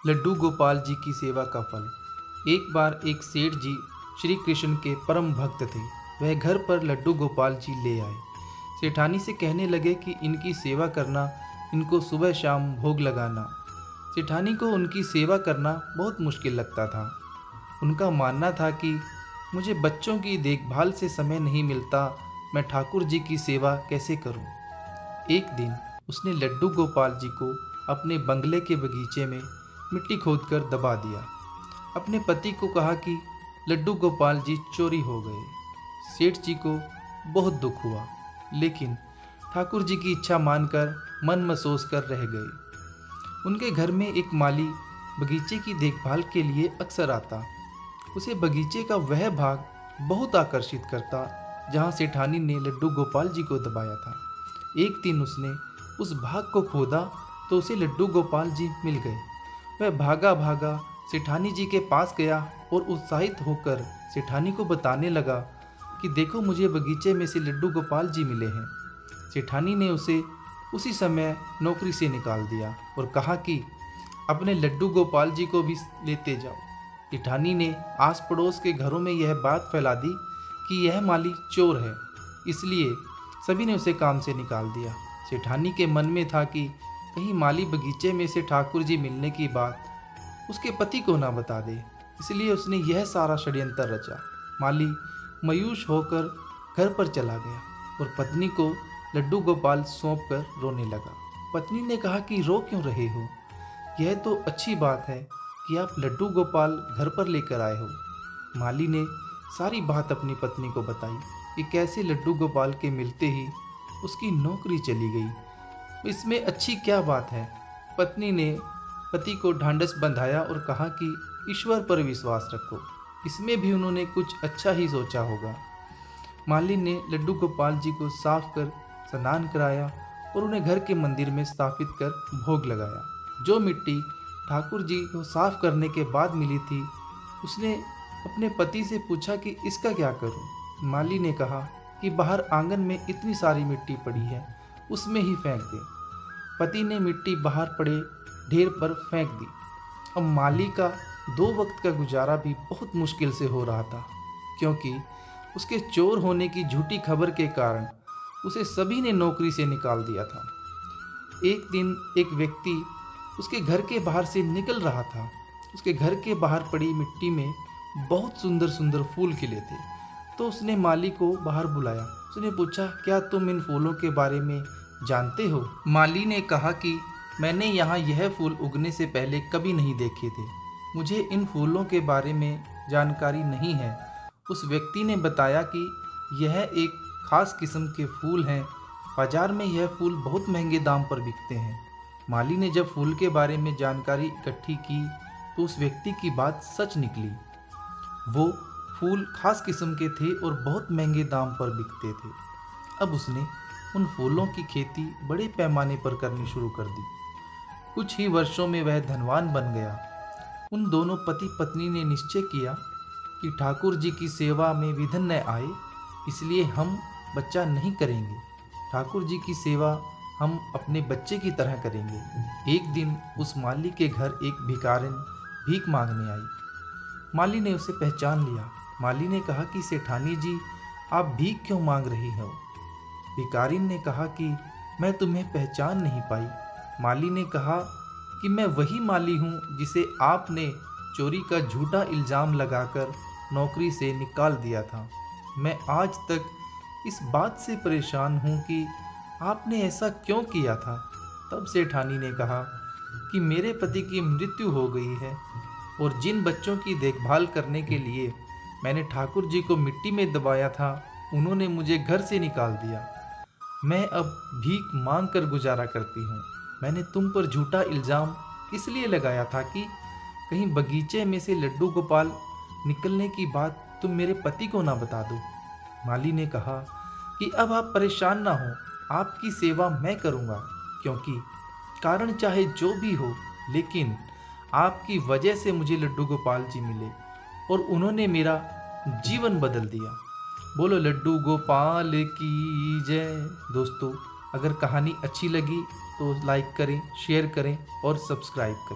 लड्डू गोपाल जी की सेवा का फल। एक बार एक सेठ जी श्री कृष्ण के परम भक्त थे। वह घर पर लड्डू गोपाल जी ले आए। सेठानी से कहने लगे कि इनकी सेवा करना, इनको सुबह शाम भोग लगाना। सेठानी को उनकी सेवा करना बहुत मुश्किल लगता था। उनका मानना था कि मुझे बच्चों की देखभाल से समय नहीं मिलता, मैं ठाकुर जी की सेवा कैसे करूं। एक दिन उसने लड्डू गोपाल जी को अपने बंगले के बगीचे में मिट्टी खोदकर दबा दिया। अपने पति को कहा कि लड्डू गोपाल जी चोरी हो गए। सेठ जी को बहुत दुख हुआ, लेकिन ठाकुर जी की इच्छा मानकर मन महसूस कर रह गए। उनके घर में एक माली बगीचे की देखभाल के लिए अक्सर आता। उसे बगीचे का वह भाग बहुत आकर्षित करता जहाँ सेठानी ने लड्डू गोपाल जी को दबाया था। एक दिन उसने उस भाग को खोदा तो उसे लड्डू गोपाल जी मिल गए। वह भागा भागा सेठानी जी के पास गया और उत्साहित होकर सेठानी को बताने लगा कि देखो, मुझे बगीचे में से लड्डू गोपाल जी मिले हैं। सेठानी ने उसे उसी समय नौकरी से निकाल दिया और कहा कि अपने लड्डू गोपाल जी को भी लेते जाओ। सेठानी ने आस पड़ोस के घरों में यह बात फैला दी कि यह माली चोर है, इसलिए सभी ने उसे काम से निकाल दिया। सेठानी के मन में था कि कहीं माली बगीचे में से ठाकुर जी मिलने की बात उसके पति को ना बता दे, इसलिए उसने यह सारा षड्यंत्र रचा। माली मायूस होकर घर पर चला गया और पत्नी को लड्डू गोपाल सौंपकर रोने लगा। पत्नी ने कहा कि रो क्यों रहे हो, यह तो अच्छी बात है कि आप लड्डू गोपाल घर पर लेकर आए हो। माली ने सारी बात अपनी पत्नी को बताई कि कैसे लड्डू गोपाल के मिलते ही उसकी नौकरी चली गई। इसमें अच्छी क्या बात है। पत्नी ने पति को ढांढस बंधाया और कहा कि ईश्वर पर विश्वास रखो, इसमें भी उन्होंने कुछ अच्छा ही सोचा होगा। माली ने लड्डू गोपाल जी को साफ कर स्नान कराया और उन्हें घर के मंदिर में स्थापित कर भोग लगाया। जो मिट्टी ठाकुर जी को साफ करने के बाद मिली थी, उसने अपने पति से पूछा कि इसका क्या करूं। माली ने कहा कि बाहर आंगन में इतनी सारी मिट्टी पड़ी है, उसमें ही फेंक दे। पति ने मिट्टी बाहर पड़े ढेर पर फेंक दी। अब माली का 2 वक्त का गुजारा भी बहुत मुश्किल से हो रहा था, क्योंकि उसके चोर होने की झूठी खबर के कारण उसे सभी ने नौकरी से निकाल दिया था। एक दिन एक व्यक्ति उसके घर के बाहर से निकल रहा था। उसके घर के बाहर पड़ी मिट्टी में बहुत सुंदर सुंदर फूल खिले थे, तो उसने माली को बाहर बुलाया। उसने पूछा, क्या तुम इन फूलों के बारे में जानते हो? माली ने कहा कि मैंने यहाँ यह फूल उगने से पहले कभी नहीं देखे थे, मुझे इन फूलों के बारे में जानकारी नहीं है। उस व्यक्ति ने बताया कि यह एक खास किस्म के फूल हैं, बाजार में यह फूल बहुत महंगे दाम पर बिकते हैं। माली ने जब फूल के बारे में जानकारी इकट्ठी की तो उस व्यक्ति की बात सच निकली। वो फूल खास किस्म के थे और बहुत महंगे दाम पर बिकते थे। अब उसने उन फूलों की खेती बड़े पैमाने पर करनी शुरू कर दी। कुछ ही वर्षों में वह धनवान बन गया। उन दोनों पति पत्नी ने निश्चय किया कि ठाकुर जी की सेवा में विघ्न न आए, इसलिए हम बच्चा नहीं करेंगे। ठाकुर जी की सेवा हम अपने बच्चे की तरह करेंगे। एक दिन उस माली के घर एक भिखारिन भीख मांगने आई। माली ने उसे पहचान लिया। माली ने कहा कि सेठानी जी, आप भीख क्यों मांग रही हो? भिखारिन ने कहा कि मैं तुम्हें पहचान नहीं पाई। माली ने कहा कि मैं वही माली हूँ जिसे आपने चोरी का झूठा इल्ज़ाम लगाकर नौकरी से निकाल दिया था। मैं आज तक इस बात से परेशान हूँ कि आपने ऐसा क्यों किया था। तब सेठानी ने कहा कि मेरे पति की मृत्यु हो गई है और जिन बच्चों की देखभाल करने के लिए मैंने ठाकुर जी को मिट्टी में दबाया था, उन्होंने मुझे घर से निकाल दिया। मैं अब भीख मांग कर गुजारा करती हूँ। मैंने तुम पर झूठा इल्ज़ाम इसलिए लगाया था कि कहीं बगीचे में से लड्डू गोपाल निकलने की बात तुम मेरे पति को ना बता दो। माली ने कहा कि अब आप परेशान ना हो, आपकी सेवा मैं करूँगा, क्योंकि कारण चाहे जो भी हो, लेकिन आपकी वजह से मुझे लड्डू गोपाल जी मिले और उन्होंने मेरा जीवन बदल दिया। बोलो लड्डू गोपाल की जय। दोस्तों, अगर कहानी अच्छी लगी तो लाइक करें, शेयर करें और सब्सक्राइब करें।